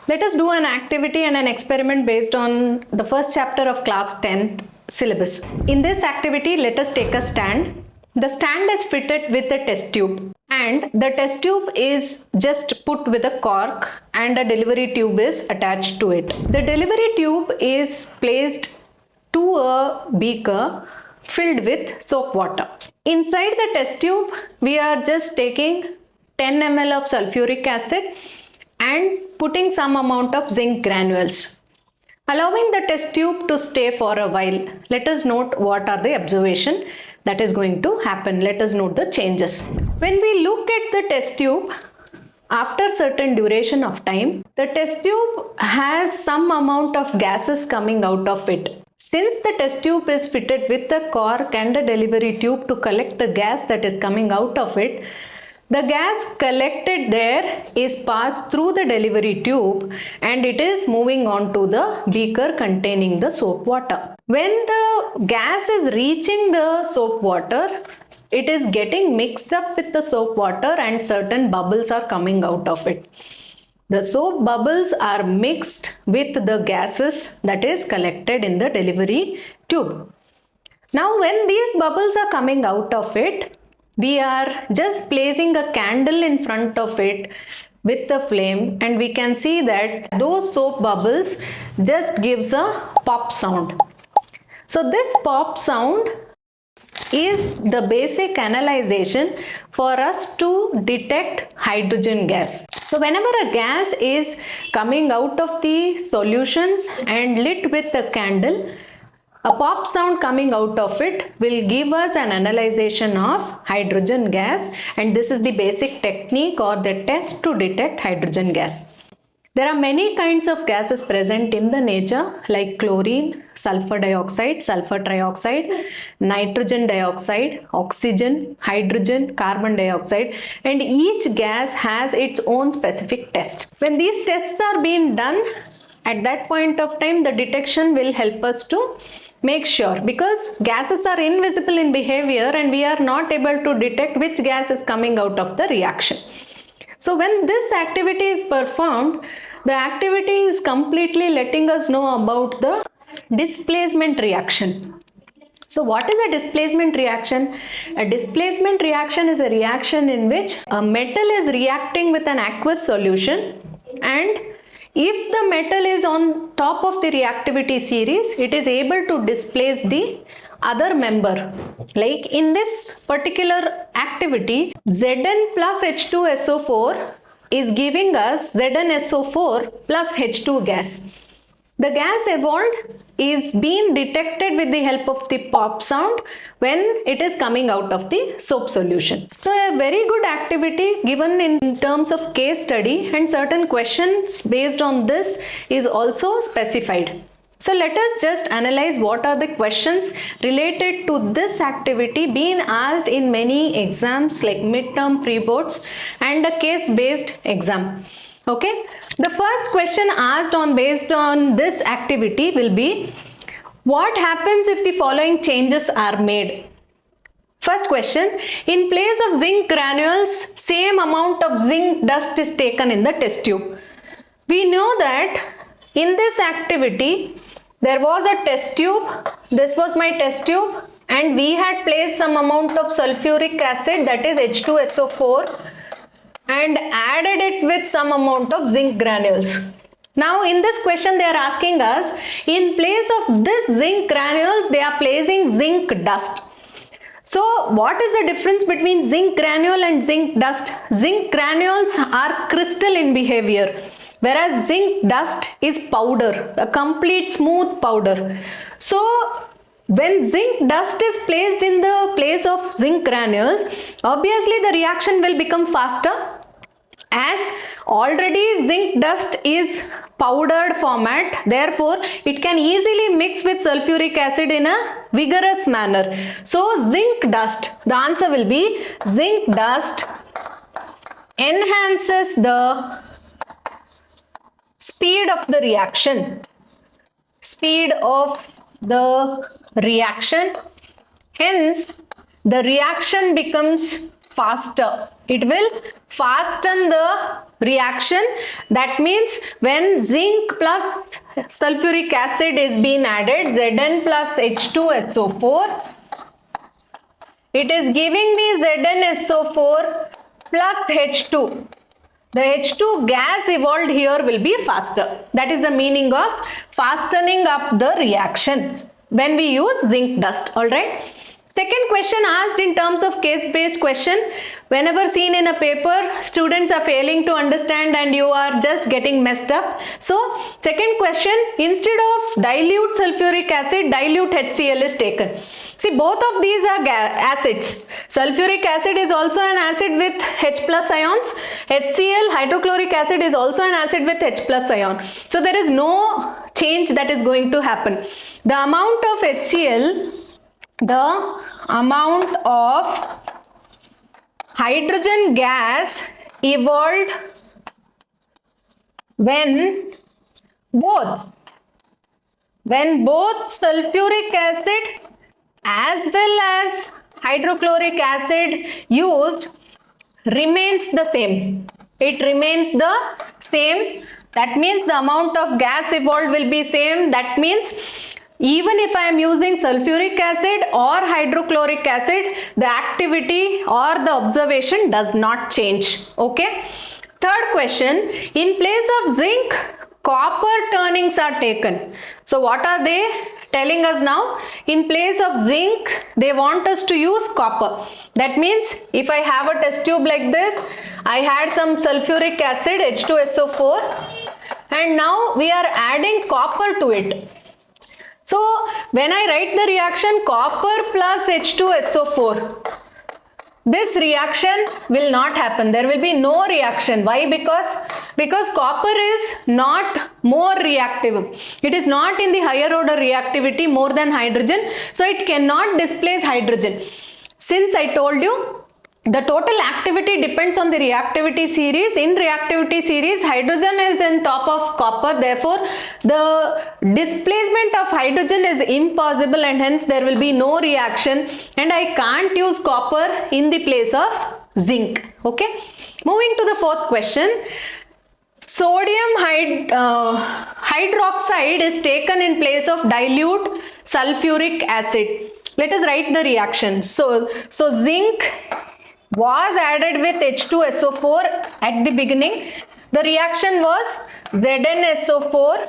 Let us do an activity and an experiment based on the first chapter of class 10th syllabus. In this activity, let us take a stand. The stand is fitted with a test tube and the test tube is just put with a cork and a delivery tube is attached to it. The delivery tube is placed to a beaker filled with soap water. Inside the test tube, we are just taking 10 ml of sulfuric acid and putting some amount of zinc granules, allowing the test tube to stay for a while. Let us note what are the observation that is going to happen. Let us note the changes. When we look at the test tube, after certain duration of time, the test tube has some amount of gases coming out of it. Since the test tube is fitted with a cork and a delivery tube to collect the gas that is coming out of it, the gas collected there is passed through the delivery tube and it is moving on to the beaker containing the soap water. When the gas is reaching the soap water, it is getting mixed up with the soap water and certain bubbles are coming out of it. The soap bubbles are mixed with the gases that is collected in the delivery tube. Now when these bubbles are coming out of it, we are just placing a candle in front of it with the flame and we can see that those soap bubbles just gives a pop sound. So this pop sound is the basic analyzation for us to detect hydrogen gas. So whenever a gas is coming out of the solutions and lit with a candle, a pop sound coming out of it will give us an analyzation of hydrogen gas, and this is the basic technique or the test to detect hydrogen gas. There are many kinds of gases present in the nature like chlorine, sulfur dioxide, sulfur trioxide, nitrogen dioxide, oxygen, hydrogen, carbon dioxide, and each gas has its own specific test. When these tests are being done, at that point of time the detection will help us to make sure, because gases are invisible in behavior and we are not able to detect which gas is coming out of the reaction. So when this activity is performed, the activity is completely letting us know about the displacement reaction. So what is a displacement reaction? A displacement reaction is a reaction in which a metal is reacting with an aqueous solution, and if the metal is on top of the reactivity series, it is able to displace the other member. Like in this particular activity, Zn plus H2SO4 is giving us ZnSO4 plus H2 gas. The gas evolved is being detected with the help of the pop sound when it is coming out of the soap solution. So a very good activity given in terms of case study, and certain questions based on this is also specified. So let us just analyze what are the questions related to this activity being asked in many exams like midterm, pre-boards and a case-based exam. Okay, the first question asked based on this activity will be, what happens if the following changes are made? First question, in place of zinc granules, same amount of zinc dust is taken in the test tube. We know that in this activity, there was a test tube, this was my test tube, and we had placed some amount of sulfuric acid, that is H2SO4, and added it with some amount of zinc granules. Now in this question they are asking us, in place of this zinc granules they are placing zinc dust. So what is the difference between zinc granule and zinc dust? Zinc granules are crystal in behavior, whereas zinc dust is powder, a complete smooth powder. So when zinc dust is placed in the place of zinc granules, obviously the reaction will become faster, as already zinc dust is powdered format, therefore it can easily mix with sulfuric acid in a vigorous manner. So zinc dust, the answer will be zinc dust enhances the speed of the reaction. Speed of the reaction, hence the reaction becomes faster. It will fasten the reaction. That means when zinc plus sulfuric acid is being added, Zn plus H2SO4, it is giving me ZnSO4 plus H2. The H2 gas evolved here will be faster. That is the meaning of fastening up the reaction when we use zinc dust. Alright. Second question asked in terms of case-based question. Whenever seen in a paper, students are failing to understand and you are just getting messed up. So, second question, instead of dilute sulfuric acid, dilute HCl is taken. See, both of these are acids. Sulfuric acid is also an acid with H plus ions. HCl, hydrochloric acid, is also an acid with H plus ion. So, there is no change that is going to happen. The amount of HCl, the amount of hydrogen gas evolved when both sulfuric acid as well as hydrochloric acid used remains the same. It remains the same. That means the amount of gas evolved will be same. That means even if I am using sulfuric acid or hydrochloric acid, the activity or the observation does not change. Okay. Third question, in place of zinc, copper turnings are taken. So what are they telling us now? In place of zinc, they want us to use copper. That means if I have a test tube like this, I had some sulfuric acid H2SO4 and now we are adding copper to it. So when I write the reaction copper plus H2SO4, this reaction will not happen. There will be no reaction. Why? Because copper is not more reactive. It is not in the higher order reactivity more than hydrogen. So it cannot displace hydrogen. Since I told you, the total activity depends on the reactivity series. In reactivity series, hydrogen is in top of copper. Therefore, the displacement of hydrogen is impossible and hence there will be no reaction. And I can't use copper in the place of zinc. Okay. Moving to the fourth question. Sodium hydroxide is taken in place of dilute sulfuric acid. Let us write the reaction. So zinc was added with H2SO4 at the beginning. The reaction was ZnSO4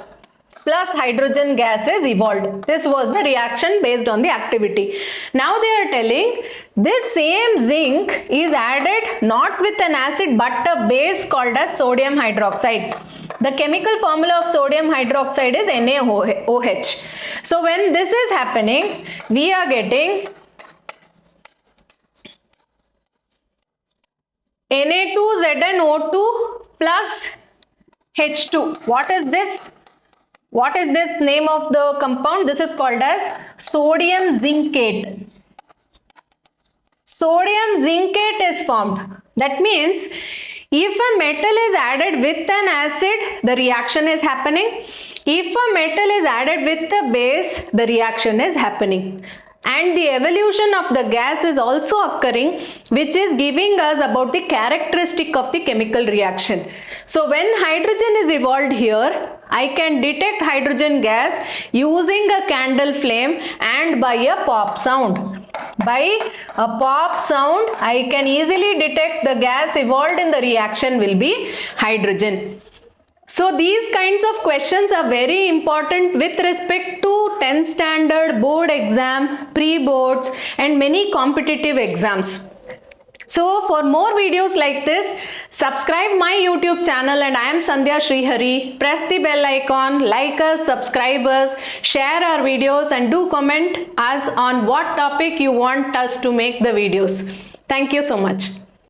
plus hydrogen gases evolved. This was the reaction based on the activity. Now they are telling this same zinc is added not with an acid but a base called as sodium hydroxide. The chemical formula of sodium hydroxide is NaOH. So when this is happening, we are getting Na2ZnO2 plus H2. What is this? What is this name of the compound? This is called as sodium zincate. Sodium zincate is formed. That means if a metal is added with an acid, the reaction is happening. If a metal is added with a base, the reaction is happening. And the evolution of the gas is also occurring, which is giving us about the characteristic of the chemical reaction. So when hydrogen is evolved here, I can detect hydrogen gas using a candle flame and by a pop sound. By a pop sound, I can easily detect the gas evolved in the reaction will be hydrogen. So these kinds of questions are very important with respect to 10th standard board exam, pre-boards and many competitive exams. So for more videos like this, subscribe my YouTube channel and I am Sandhya Srihari. Press the bell icon, like us, subscribe us, share our videos and do comment us on what topic you want us to make the videos. Thank you so much.